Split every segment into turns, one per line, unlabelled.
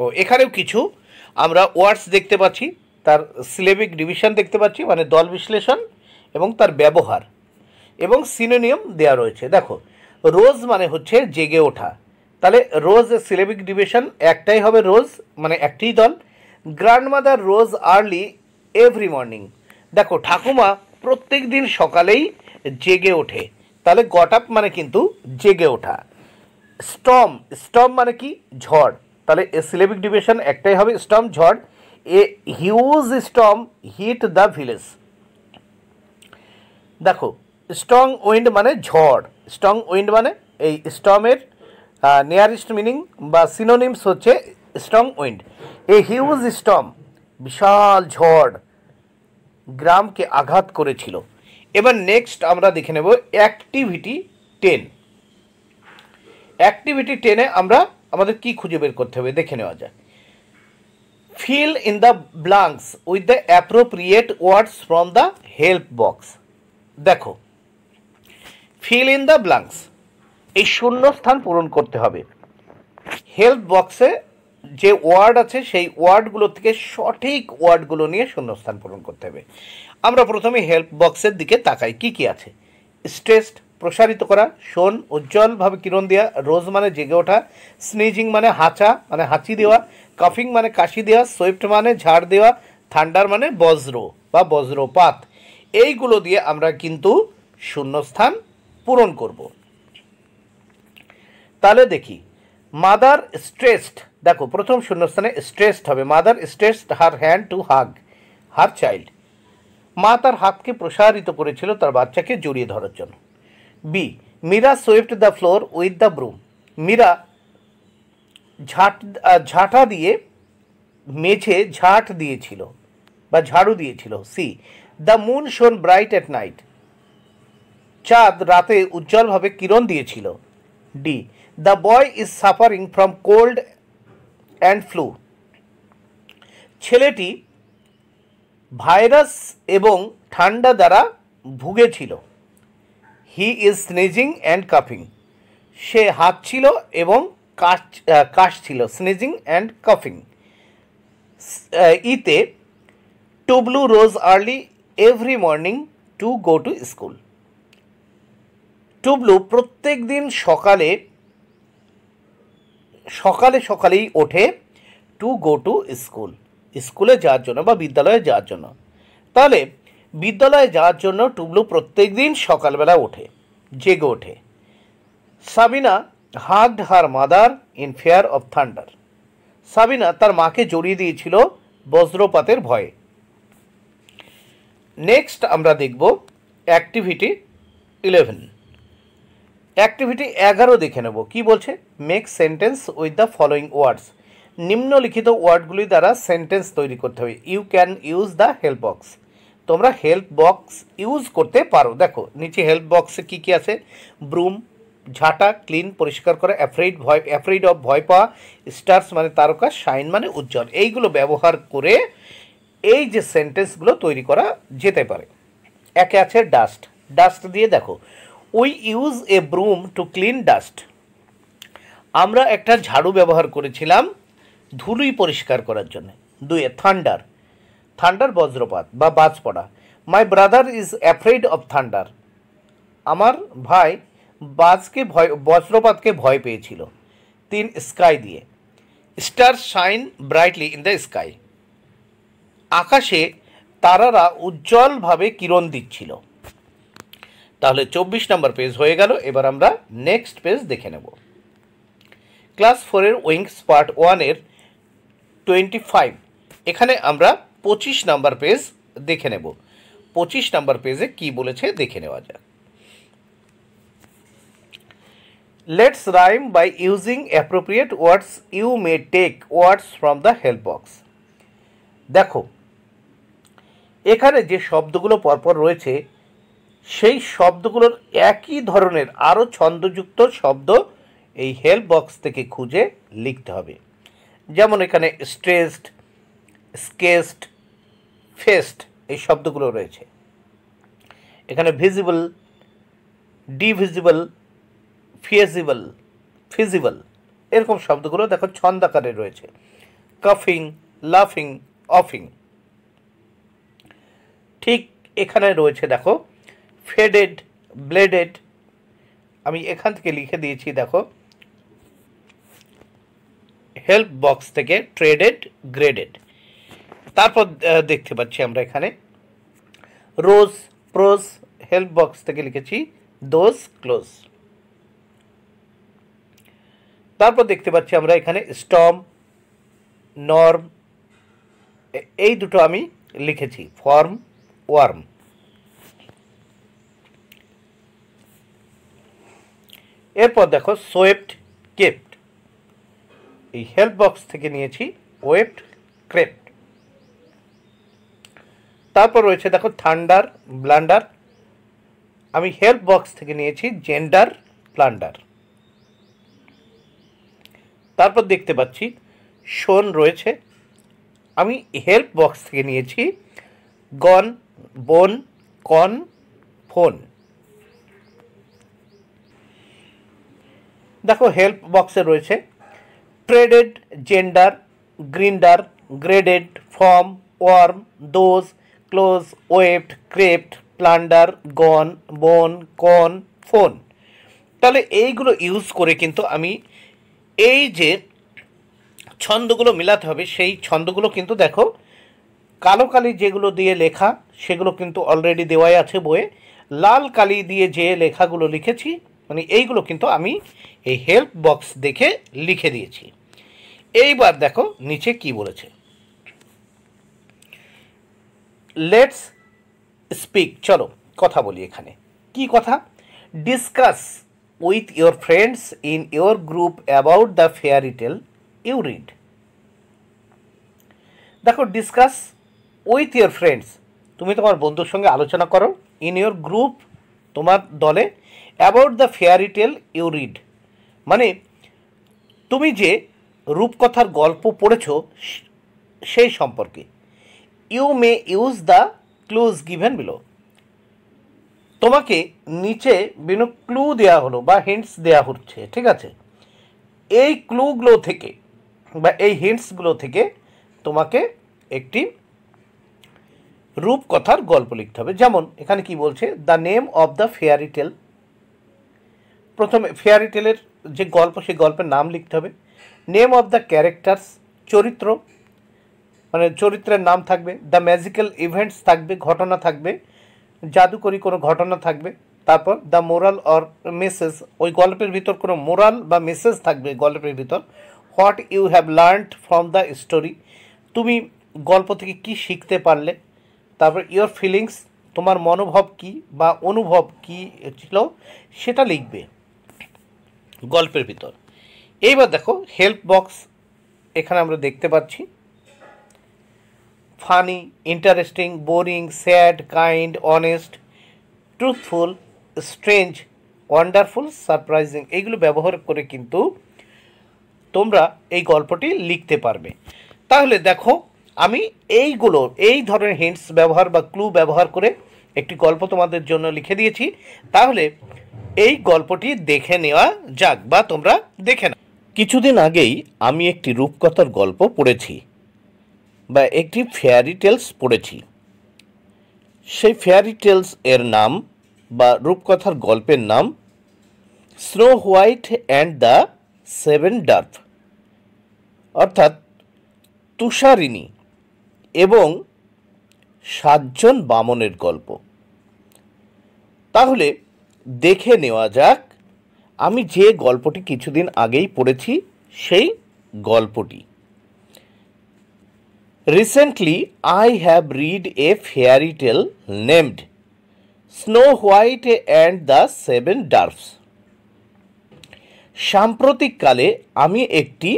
ও এখানেও কিছু আমরা ওয়ার্ডস দেখতে পাচ্ছি, তার সিলেবিক ডিভিশন দেখতে পাচ্ছি, মানে দল বিশ্লেষণ এবং তার ব্যবহার, এবং সিনোনিয়াম দেওয়া রয়েছে। দেখো, রোজ মানে হচ্ছে জেগে ওঠা, তাহলে রোজ সিলেবিক ডিভিশন একটাই হবে, রোজ মানে একটি দল। গ্র্যান্ডমাদার রোজ আর্লি এভরি মর্নিং, দেখো ঠাকুমা প্রত্যেক দিন সকালেই জেগে ওঠে, তাহলে গট আপ মানে কিন্তু জেগে ওঠা। স্টর্ম, স্টর্ম মানে কি ঝড়, তাহলে সিলেবিক ডিভিশন একটাই হবে, স্টর্ম ঝড়। A huge storm hit the village, দেখো স্ট্রং উইন্ড মানে ঝড়, স্ট্রং উইন্ড মানে এই স্টর্মের নিয়ারেস্ট মিনিং বা সিনোনিমস হচ্ছে strong wind. A huge storm, বিশাল ঝড় গ্রামকে আঘাত করেছিল। এবার নেক্সট আমরা দেখে নেব অ্যাক্টিভিটি 10। অ্যাক্টিভিটি 10-এ আমরা আমাদের কি খুঁজে বের করতে হবে দেখে নেওয়া যায়। Fill in the blanks with the appropriate words from the help box. দেখো, ফিল ইন দ্য ব্ল্যাঙ্কস, এই শূন্য স্থান পূরণ করতে হবে। হেল্প বক্সে যে ওয়ার্ড আছে সেই ওয়ার্ডগুলো থেকে সঠিক ওয়ার্ডগুলো নিয়ে শূন্যস্থান পূরণ করতে হবে। আমরা প্রথমে হেল্প বক্সের দিকে তাকাই, কি কি আছে। স্ট্রেসড, প্রসারিত করা। শোন, উজ্জ্বলভাবে কিরণ দেওয়া। রোজ মানে জেগে ওঠা। স্নিজিং মানে হাঁচা মানে হাঁচি দেওয়া। কাফিং মানে কাশি দেওয়া। সুইফট মানে ঝাড় দেওয়া। থান্ডার মানে বজ্র বা বজ্রপাত। এইগুলো দিয়ে আমরা কিন্তু শূন্যস্থান পূরণ করব। তাহলে দেখি, মাদার স্ট্রেসড, দেখো প্রথম শূন্যস্থানে স্ট্রেসড হবে। Mother stressed her hand to hug her child, মা তার হাতকে প্রসারিত করেছিল তার বাচ্চাকে জড়িয়ে ধরার জন্য। B, Meera swept the floor with the broom, Meera ঝাঁটা দিয়ে মেঝে ঝাঁট দিয়েছিল বা ঝাড়ু দিয়েছিল। C, the moon shone bright at night, চাঁদ রাতে উজ্জ্বলভাবে কিরণ দিয়েছিল। D, the boy is suffering from cold and flu, ছেলেটি ভাইরাস এবং ঠান্ডা দ্বারা ভুগেছিল। হি ইজ স্নিজিং অ্যান্ড কাফিং, সে হাঁচছিল এবং কাশছিল। স্নিজিং অ্যান্ড কাফিং। ইতে, Tublu rose early every morning to go to school, Tublu প্রত্যেক দিন সকালেই ওঠে টু গো টু স্কুল, স্কুলে যাওয়ার জন্য বা বিদ্যালয়ে যাওয়ার জন্য। তাহলে বিদ্যালয়ে যাওয়ার জন্য টুবলু প্রত্যেক দিন সকালবেলা ওঠে, জেগে ওঠে। Sabina hugged her mother in fear of thunder, Sabina তার মাকে জড়িয়ে দিয়েছিল বজ্রপাতের ভয়ে। নেক্সট আমরা দেখব অ্যাক্টিভিটি 11। অ্যাক্টিভিটি 11 দেখে নেব, কি বলছে। Make sentence with the following words, নিম্নলিখিত ওয়ার্ডগুলি দ্বারা সেন্টেন্স তৈরি করতে হবে। You can use the help box, তোমরা হেল্প বক্স ইউজ করতে পারো। দেখো নিচে হেল্প বক্সে কী কী আছে। ব্রুম ঝাঁটা, ক্লিন পরিষ্কার করা, অ্যাফ্রেড অফ ভয় পাওয়া, স্টার্স মানে তারকা, শাইন মানে উজ্জ্বল। এইগুলো ব্যবহার করে এই যে সেন্টেন্সগুলো তৈরি করা যেতে পারে। একে আছে ডাস্ট, ডাস্ট দিয়ে দেখো, we use a broom to clean dust, আমরা একটা ঝাড়ু ব্যবহার করেছিলাম ধুলোই পরিষ্কার করার জন্য। দুয়ে থান্ডার, থান্ডার বজ্রপাত বা বাজ পড়া। My brother is afraid of thunder, আমার ভাই বজ্রপাতকে ভয় পেয়েছিল। 3 স্কাই দিয়ে, star shine brightly in the sky, আকাশে তারারা উজ্জ্বলভাবে কিরণ দিচ্ছিল। তাহলে 24 নম্বর পেজ হয়ে গেল। এবার আমরা নেক্সট পেজ দেখে নেব। ক্লাস 4-এর উইংস পার্ট 1-এর 25, এখানে আমরা 25 নম্বর পেজ দেখে নেব। 25 নম্বর পেজে কি বলেছে দেখে নেওয়া যাক। Let's rhyme by using appropriate words, you may take words from the help box. দেখো এখানে যে শব্দগুলো পরপর রয়েছে সেই শব্দগুলোর একই ধরনের আরও ছন্দযুক্ত শব্দ এই হেল্প বক্স থেকে খুঁজে লিখতে হবে। যেমন এখানে স্ট্রেসড, স্কেসড, ফেস্ট এই শব্দগুলো রয়েছে। এখানে ভিজিবল, ডিভিজিবল, ফিজিবল, এরকম শব্দগুলো দেখো ছন্দাকারে রয়েছে। কাফিং, লাফিং, অফিং। ঠিক এখানে রয়েছে দেখো ফেডেড, ব্লেডেড। আমি এখান থেকে লিখে দিয়েছি দেখো হেল্প বক্স থেকে ট্রেডেড, গ্রেডেড। তারপর দেখতে পাচ্ছি আমরা এখানে রোজ, প্রোজ, হেল্প বক্স থেকে লিখেছি দোজ, ক্লোজ। তারপর দেখতে পাচ্ছি আমরা এখানে স্টর্ম, নর্ম, এই দুটো আমি লিখেছি ফর্ম, ওয়ার্ম। এরপর দেখো সোয়েপ্ট, কেপ্ট, এই হেল্প বক্স থেকে নিয়েছি ওয়েপ্ট, ক্রেপ্ট। তারপর রয়েছে দেখো থান্ডার, ব্লান্ডার, আমি হেল্প বক্স থেকে নিয়েছি জেন্ডার, প্লান্ডার। তারপর দেখতে পাচ্ছি শোন রয়েছে, আমি হেল্প বক্স থেকে নিয়েছি গন, বোন, কন, ফোন। দেখো হেল্প বক্সে রয়েছে traded, gender, grinder, graded, form, warm, those, close, wept, crept, plunder, gone, bone, con, phone. তাহলে এইগুলো ইউজ করে কিন্তু আমি এই যে ছন্দগুলো মেলাতে হবে সেই ছন্দগুলো কিন্তু দেখো কালো কালি যেগুলো দিয়ে লেখা সেগুলো কিন্তু অলরেডি দেওয়াই আছে বইয়ে। লাল কালি দিয়ে যে লেখাগুলো লিখেছি মানে এইগুলো কিন্তু আমি এই হেল্প বক্স দেখে লিখে দিয়েছি। এইবার দেখো নিচে কি বলেছে, লেটস স্পিক, চলো কথা বলি। এখানে কি কথা? Discuss with your friends in your group about the fairy tale you read. দেখো ডিসকাস উইথ ইয়োর ফ্রেন্ডস, তুমি তোমার বন্ধুর সঙ্গে আলোচনা করো, ইন ইয়োর গ্রুপ, তোমার দলে, about the fairy tale you read, মানে তুমি যে রূপকথার গল্প পড়েছো সেই সম্পর্কে। You may use the clues given below, তোমাকে নিচে বিভিন্ন ক্লু দেওয়া হলো বা হিন্টস দেওয়া হচ্ছে, ঠিক আছে? এই ক্লুগুলো থেকে বা এই হিন্টসগুলো থেকে তোমাকে একটি রূপকথার গল্প লিখতে হবে। যেমন এখানে কি বলছে, the name of the fairy টেল, প্রথমে ফেয়ারি টেলের যে গল্প সেই গল্পের নাম লিখতে হবে। নেম অফ দ্য ক্যারেক্টার্স, চরিত্র মানে চরিত্রের নাম থাকবে। দ্য ম্যাজিক্যাল ইভেন্টস থাকবে, ঘটনা থাকবে, জাদুকরী কোনো ঘটনা থাকবে। তারপর দ্য মোরাল অর মেসেজ, ওই গল্পের ভিতর কোনো মোরাল বা মেসেজ থাকবে গল্পের ভিতর। What you have learned from the story, তুমি গল্প থেকে কি শিখতে পারলে। তারপর ইয়োর ফিলিংস, তোমার মনোভাব কি বা অনুভব কি ছিল সেটা লিখবে গল্পের ভিতর। এইবার দেখো হেল্প বক্স, এখানে আমরা দেখতে পাচ্ছি funny, interesting, boring, sad, kind, honest, truthful, strange, wonderful, surprising, এইগুলো ব্যবহার করে কিন্তু তোমরা এই গল্পটি লিখতে পারবে। তাহলে দেখো আমি এইগুলো এই ধরনের হিন্টস ব্যবহার বা ক্লু ব্যবহার করে একটি গল্প তোমাদের জন্য লিখে দিয়েছি। তাহলে এই গল্পটি দেখে নেওয়া যাক বা তোমরা দেখে নাও। কিছুদিন আগেই আমি একটি রূপকথার গল্প পড়েছি বা একটি ফেয়ারি টেলস পড়েছি। সেই ফেয়ারি টেলস এর নাম বা রূপকথার গল্পের নাম snow white and the seven dwarf, অর্থাৎ তুষারিণী এবং 7 জন বামনের গল্প। তাহলে দেখে নেওয়া যাক আমি যে গল্পটি কিছুদিন আগেই পড়েছি সেই গল্পটি। Recently, I have read a fairy tale named Snow White and the Seven Dwarfs. সাম্প্রতিককালে আমি একটি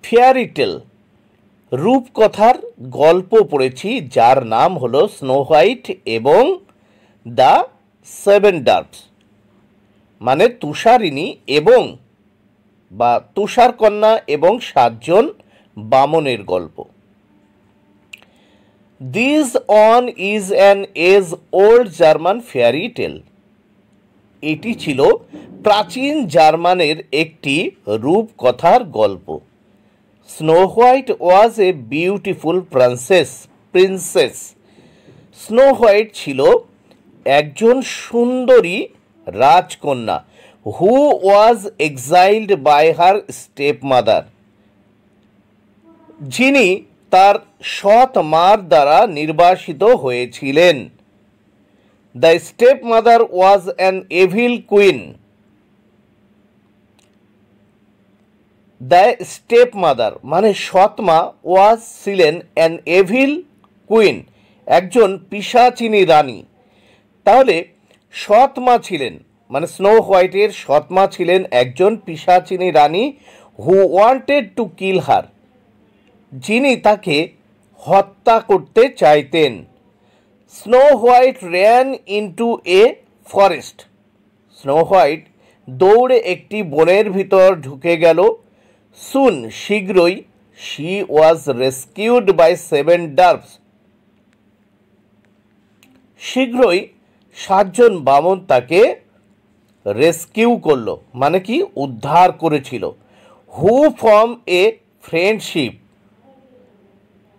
ফেয়ারি টেল রূপকথার গল্প পড়েছি যার নাম হলো স্নো হোয়াইট এবং দ্য সেভেন ডার্ফস, মানে তুষারিণী এবং বা তুষারকন্যা এবং 7 জন বামনের গল্প। This one is an age-old German fairy tale. এটি ছিল প্রাচীন জার্মানের একটি রূপকথার গল্প। Snow white was a beautiful princess. Snow white ছিল একজন সুন্দরী রাজকন্যা, হু ওয়াজ এক্সাইলড বাই হার স্টেপ মাদার, যিনি তার সৎ মার দ্বারা নির্বাসিত হয়েছিলেন। The step mother was an evil queen. The step mother মানে সৎমা, ওয়াজ ছিলেন অ্যান এভিল কুইন, একজন পিশাচিনী রানী। তাহলে সৎমা ছিলেন মানে স্নো হোয়াইটের সৎমা ছিলেন একজন পিশাচিনী রানী, হু ওয়ান্টেড টু কিল হার, যিনি তাকে হত্যা করতে চাইতেন। Snow white ran into a forest. Snow white দৌড়ে একটি বনের ভিতর ঢুকে গেল। সুন শীঘ্রই, শি ওয়াজ রেস্কিউড বাই 7 ডার্ভস। শীঘ্রই 7 জন বামন তাকে রেস্কিউ করলো, মানে কি উদ্ধার করেছিল। Who form a friendship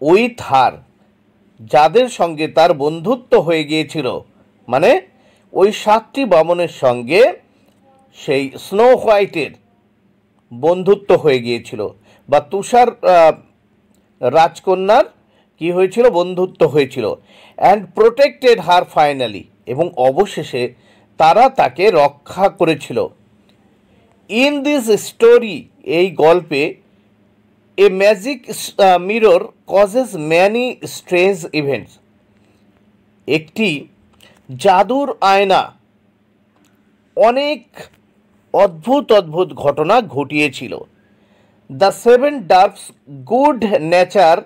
with her, যাদের সঙ্গে তার বন্ধুত্ব হয়ে গিয়েছিল, মানে ওই 7টি বামনের সঙ্গে সেই স্নো হোয়াইটের বন্ধুত্ব হয়ে গিয়েছিল, বা তুষার রাজকন্যার কি হয়েছিল, বন্ধুত্ব হয়েছিল। অ্যান্ড প্রোটেক্টেড হার ফাইনালি, এবং অবশেষে তারা তাকে রক্ষা করেছিল। ইন দিস স্টোরি, এই গল্পে, a magic mirror causes many strange events, একটি জাদুর আয়না অনেক অদ্ভুত অদ্ভুত ঘটনা ঘটিয়েছিল। The 7 dwarves good nature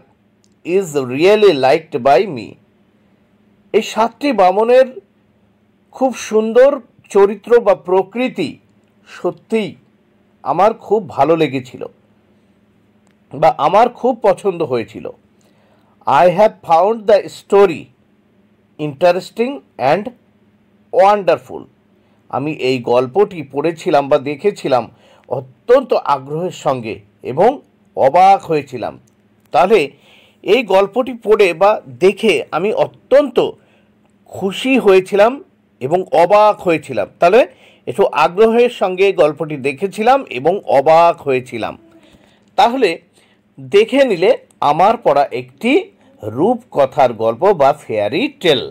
is really liked by me. এই 7টি বামনের খুব সুন্দর চরিত্র বা প্রকৃতি সত্যিই আমার খুব ভালো লেগেছিল বা আমার খুব পছন্দ হয়েছিল। I have found the story interesting and wonderful. আমি এই গল্পটি পড়েছিলাম বা দেখেছিলাম অত্যন্ত আগ্রহের সঙ্গে এবং অবাক হয়েছিলাম। তাহলে এই গল্পটি পড়ে বা দেখে আমি অত্যন্ত খুশি হয়েছিলাম এবং অবাক হয়েছিলাম। তাহলে একটু আগ্রহের সঙ্গে গল্পটি দেখেছিলাম এবং অবাক হয়েছিলাম। তাহলে দেখে নিলে আমার পড়া একটি রূপকথার গল্প বা ফেয়ারি টেল।